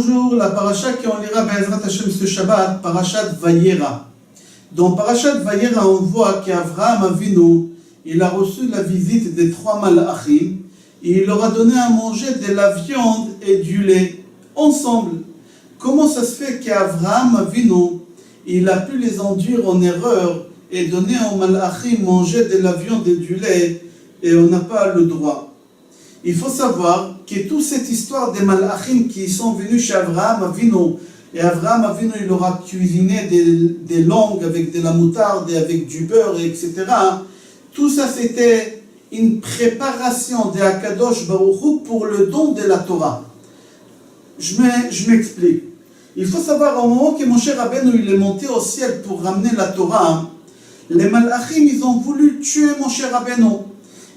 Bonjour, la paracha qu'on lira Be'ezrat Hashem ce Shabbat, parachat Vayera. Dans parachat Vayera, on voit qu'Avraham Avinu, il a reçu la visite des 3 malachim et il leur a donné à manger de la viande et du lait ensemble. Comment ça se fait qu'Avraham Avinu, il a pu les induire en erreur et donner aux malachim manger de la viande et du lait et on n'a pas le droit? Il faut savoir que toute cette histoire des malachim qui sont venus chez Avraham Avinu, et Avraham Avinu il leur a cuisiné des langues avec de la moutarde et avec du beurre, etc. Tout ça c'était une préparation de Akadosh Baruch Hu pour le don de la Torah. Je m'explique. Il faut savoir au moment que Moshe Rabbeinu il est monté au ciel pour ramener la Torah, les malachim ils ont voulu tuer Moshe Rabbeinu.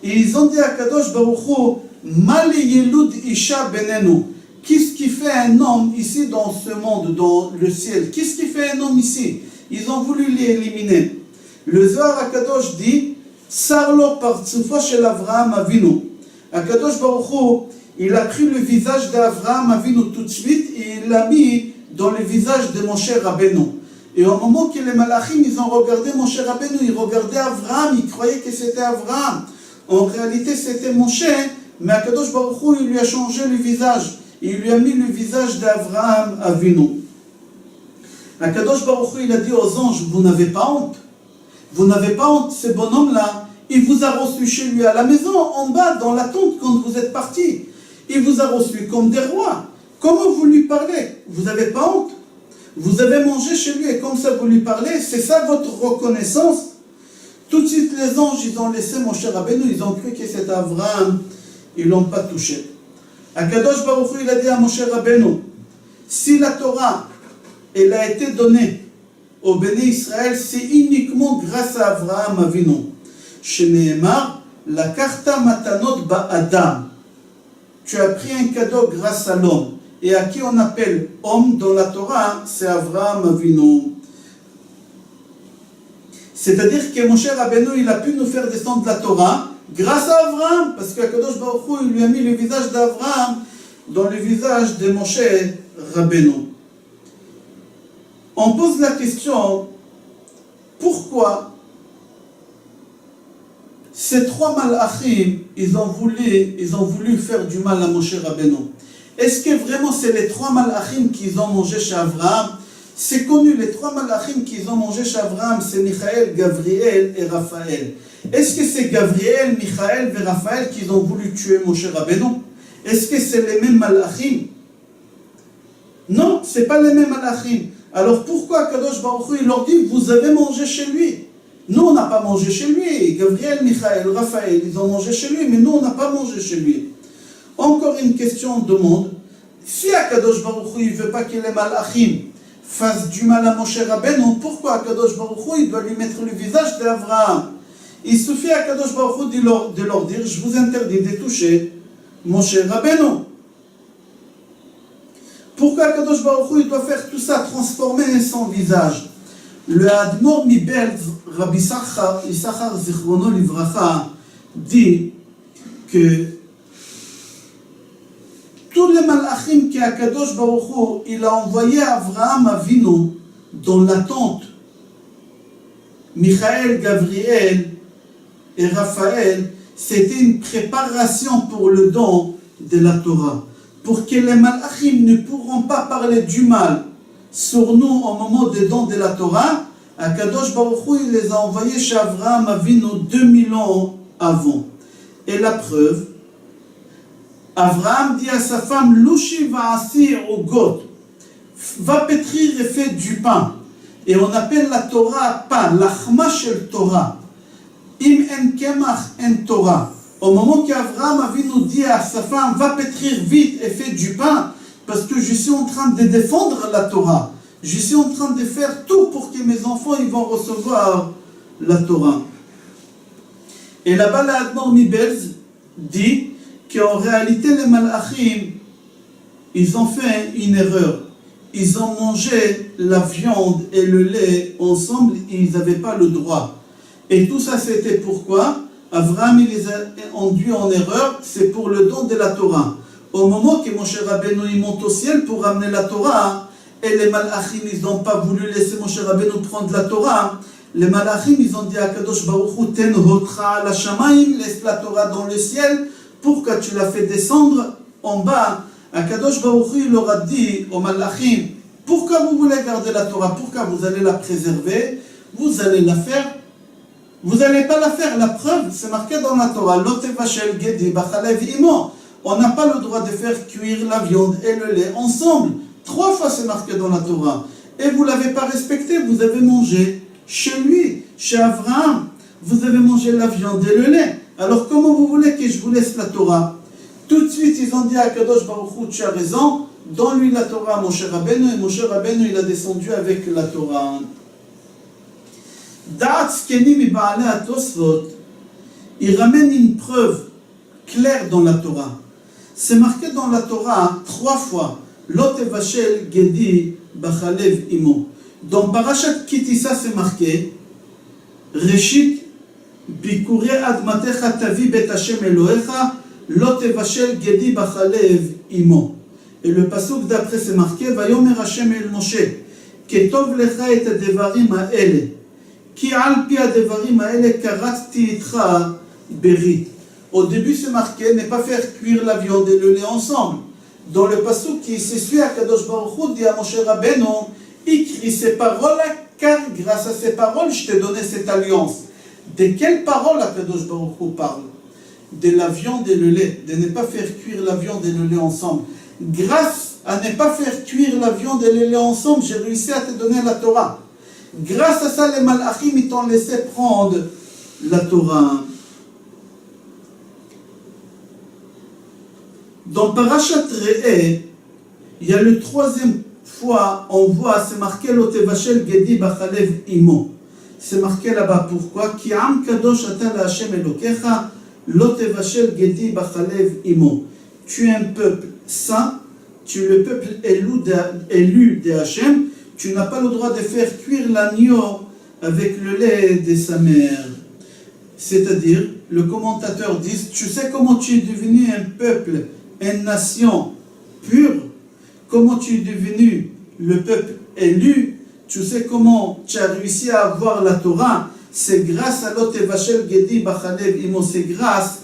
Et ils ont dit à Akadosh Baruch Hu, Mal yelud isha benenu. Qu'est-ce qui fait un homme ici dans ce monde, dans le ciel? Qu'est-ce qui fait un homme ici? Ils ont voulu l'éliminer. Le Zohar Akadosh dit, Sarlo partsufa shel Avraham Avinu. Akadosh Baruch Hu, il a pris le visage d'Avraham Avinu tout de suite et il l'a mis dans le visage de Moshe Rabbeinu. Et au moment que les malachim, ils ont regardé Moshe Rabbeinu, ils regardaient Avraham, ils croyaient que c'était Avraham. En réalité, c'était Moshe. Mais Akadosh Baruch Hu, il lui a changé le visage. Il lui a mis le visage d'Avraham Avinu. Akadosh Baruch Hu, il a dit aux anges, vous n'avez pas honte? Vous n'avez pas honte, ce bonhomme-là, il vous a reçu chez lui à la maison, en bas, dans la tente, quand vous êtes partis. Il vous a reçu comme des rois. Comment vous lui parlez? Vous n'avez pas honte? Vous avez mangé chez lui et comme ça vous lui parlez? C'est ça votre reconnaissance? Tout de suite, les anges, ils ont laissé Moshe Rabbeinu, ils ont cru que c'était Avraham. Ils ne l'ont pas touché. Akadosh Baruch Hu, il a dit à Moshe Rabbeinu, si la Torah, elle a été donnée au Béné Israël, c'est uniquement grâce à Avraham Avinu. Sheneemar, la karta matanot ba'adam. Tu as pris un cadeau grâce à l'homme. Et à qui on appelle homme dans la Torah, c'est Avraham Avinu. C'est-à-dire que Moshe Rabbeinu, il a pu nous faire descendre la Torah grâce à Avraham, parce qu'Akadosh Baruch Hu, il lui a mis le visage d'Avraham dans le visage de Moshe Rabbeinu. On pose la question, pourquoi ces 3 malachim, ils ont voulu faire du mal à Moshe Rabbeinu? Est-ce que vraiment c'est les 3 malachim qu'ils ont mangé chez Avraham? C'est connu, les 3 malachim qu'ils ont mangé chez Avraham, c'est Michael, Gabriel et Raphaël. Est-ce que c'est Gabriel, Michael et Raphaël qui ont voulu tuer Moshe Rabbeinu? Est-ce que c'est les mêmes malachim? Non, ce n'est pas les mêmes malachim. Alors pourquoi Kadosh Baruch Hu, il leur dit, vous avez mangé chez lui? Nous, on n'a pas mangé chez lui. Gabriel, Michael, Raphaël, ils ont mangé chez lui, mais nous, on n'a pas mangé chez lui. Encore une question de monde. Si Kadosh Baruch Hu, il ne veut pas que les malachim fassent du mal à Moshe Rabbeinu, pourquoi Kadosh Baruch Hu, il doit lui mettre le visage d'Avraham? Il suffit à Kadosh Baruch Hu de leur dire, je vous interdis de toucher Moshe Rabbeinu. Pourquoi Kadosh Baruch Hu, il doit faire tout ça, transformer son visage? Le Admor Mibelz, Rabbi Issachar Zichrono Livracha, dit que tous les malachim qu'Akadosh Baruch Hu, il a envoyé Avraham Avinu dans la tente, Michael, Gabriel et Raphaël, c'était une préparation pour le don de la Torah. Pour que les malachim ne pourront pas parler du mal sur nous au moment des dons de la Torah, Akadosh Baruch Hu, il les a envoyés chez Avraham Avinu 2000 ans avant. Et la preuve, Avraham dit à sa femme, Lushi va'asi ugot, va pétrir et fait du pain. Et on appelle la Torah pain, l'achma shel Torah. Im en kemach en Torah. Au moment qu'Avraham Avinu dit à sa femme, va pétrir vite et fait du pain, parce que je suis en train de défendre la Torah. Je suis en train de faire tout pour que mes enfants ils vont recevoir la Torah. Et là-bas, l'Admor Mibelz dit qu'en réalité, les malachim, ils ont fait une erreur. Ils ont mangé la viande et le lait ensemble et ils n'avaient pas le droit. Et tout ça, c'était pourquoi Avraham, il les a induits en erreur, c'est pour le don de la Torah. Au moment que Moshe Rabbeinu il monte au ciel pour ramener la Torah, et les Malachim, ils n'ont pas voulu laisser Moshe Rabbeinu prendre la Torah. Les Malachim, ils ont dit à Kadosh Baruch Hu, ten hotra la Shamaim, laisse la Torah dans le ciel, pourquoi tu l'as fait descendre en bas? À Kadosh Baruch Hu, il leur a dit aux Malachim, pourquoi vous voulez garder la Torah? Pourquoi vous allez la préserver? Vous allez la faire. Vous n'allez pas la faire. La preuve, c'est marqué dans la Torah. Lotevachel gedi bachalev imo. On n'a pas le droit de faire cuire la viande et le lait ensemble. 3 fois c'est marqué dans la Torah. Et vous ne l'avez pas respecté. Vous avez mangé chez lui, chez Abraham. Vous avez mangé la viande et le lait. Alors comment vous voulez que je vous laisse la Torah? Tout de suite, ils ont dit à Kadosh Baruch Hu, tu as raison. Donne-lui la Torah à Moshe Rabbeinu. Et Moshe Rabbeinu, il a descendu avec la Torah. Da'at Skeni mi Ba'alei HaTosfot, il ramène une preuve claire dans la Torah. C'est marqué dans la Torah 3 fois. Lo tevashel gedi bachalev imo. Dans Parashat Kitissa, c'est marqué Reshit bikure admatecha tavi bet Hashem Elohecha lo tevashel gedi bachalev imo. Et le pasuk d'après c'est marqué Vayomer Hashem el Moshe ketov lecha et hadevarim ha'ele ki al pi hadevarim ha'ele karatti itcha berit. Au début c'est marqué ne pas faire cuire la viande et le lait ensemble. Dans le pasuk qui s'essuie à Kadosh Baruch Hu dit à Moshe Rabbeinu, écris ces paroles car grâce à ces paroles je t'ai donné cette alliance. De quelles paroles à Kadosh Baruch Hu parle? De la viande et le lait, de ne pas faire cuire la viande et le lait ensemble. Grâce à ne pas faire cuire la viande et le lait ensemble, j'ai réussi à te donner la Torah. Grâce à ça, les Malachim ils t'ont laissé prendre la Torah. Dans Parashat Re'eh, il y a le 3e fois, on voit, c'est marqué Lotevachel Gedi Bachalev Imo. C'est marqué là-bas, pourquoi? Ki Am Kadosh Ata la Hashem Elokecha Lotevachel Gedi Bachalev Imo. Tu es un peuple saint, tu es le peuple élu de Hashem, tu n'as pas le droit de faire cuire l'agneau avec le lait de sa mère. C'est-à-dire, le commentateur dit, tu sais comment tu es devenu un peuple, une nation pure, comment tu es devenu le peuple élu, tu sais comment tu as réussi à avoir la Torah, c'est grâce à Lotevachel Gedi Bachalev Imo, c'est grâce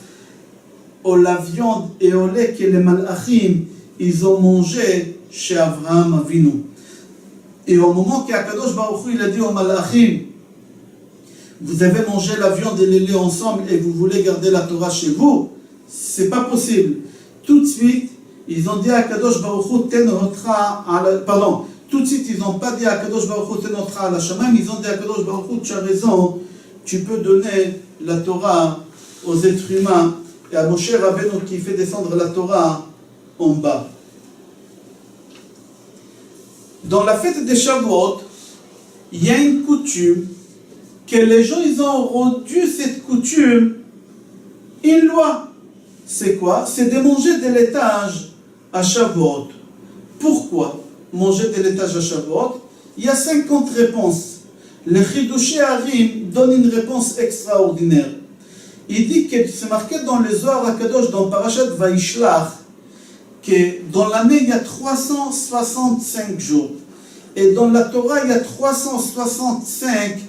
la viande et au lait que les Malachim ils ont mangé chez Abraham Avinu. Et au moment qu'Akadosh Baruch Hu il a dit aux Malachim, vous avez mangé la viande et le lait ensemble et vous voulez garder la Torah chez vous, c'est pas possible. Tout de suite, ils ont dit à Akadosh Baruch Hu tenotra pardon, tout de suite ils n'ont pas dit à Akadosh Baruch Hu tenotra la Shamaim, ils ont dit à Akadosh Baruch Hu, tu as raison, tu peux donner la Torah aux êtres humains. Et à Moshe Rabbeinu qui fait descendre la Torah en bas. Dans la fête des Shavuot, il y a une coutume que les gens ils ont rendu cette coutume une loi. C'est quoi? C'est de manger de laitage à Shavuot. Pourquoi manger de laitage à Shavuot? Il y a 50 réponses. Le Chidushei Harim donne une réponse extraordinaire. Il dit que c'est marqué dans le Zohar HaKadosh, dans Parashat Vaishlach, que dans l'année il y a 365 jours. Et dans la Torah, il y a 365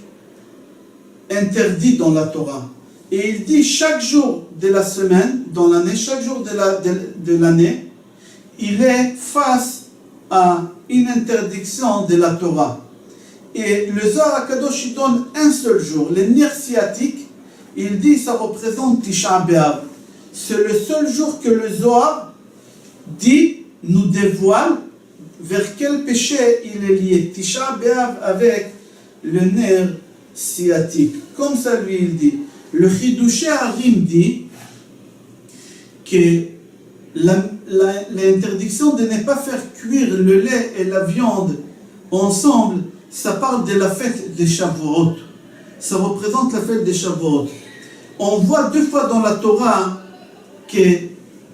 interdits dans la Torah. Et il dit chaque jour de la semaine, dans l'année, chaque jour de l'année, il est face à une interdiction de la Torah. Et le Zohar HaKadosh, il donne un seul jour, le nerf sciatique. Il dit ça représente Tisha B'Av. C'est le seul jour que le Zohar dit, nous dévoile vers quel péché il est lié. Tisha B'Av avec le nerf sciatique. Comme ça lui il dit. Le Chidushei Harim dit que l'interdiction de ne pas faire cuire le lait et la viande ensemble, ça parle de la fête des Shavuot. Ça représente la fête des Shavuot. On voit 2 fois dans la Torah que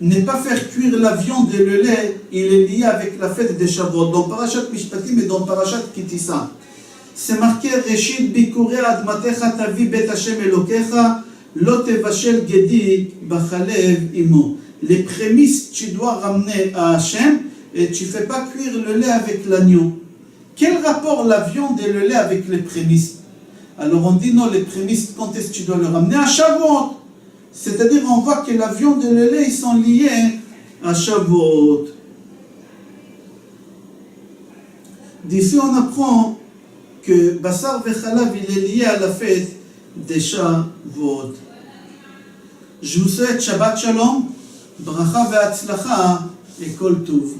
ne pas faire cuire la viande et le lait, il est lié avec la fête des Shavuot. Dans Parashat Mishpatim et dans Parashat Kitissa. C'est marqué Reshit bikure admatecha tavi bet Hashem Elokecha lo tevashel gedi bachalev imo. les prémices tu dois ramener à Hachem et tu ne fais pas cuire le lait avec l'agneau. Quel rapport la viande et le lait avec les prémices? Alors on dit non, les prémices, quand est-ce que tu dois le ramener? À Shavuot. C'est-à-dire on voit que la viande et le lait ils sont liés à Shavuot. D'ici on apprend que Basar Vechalav il est lié à la fête des Shavuot. Je vous souhaite Shabbat Shalom, Bracha ve'atzlacha et Kol Tov.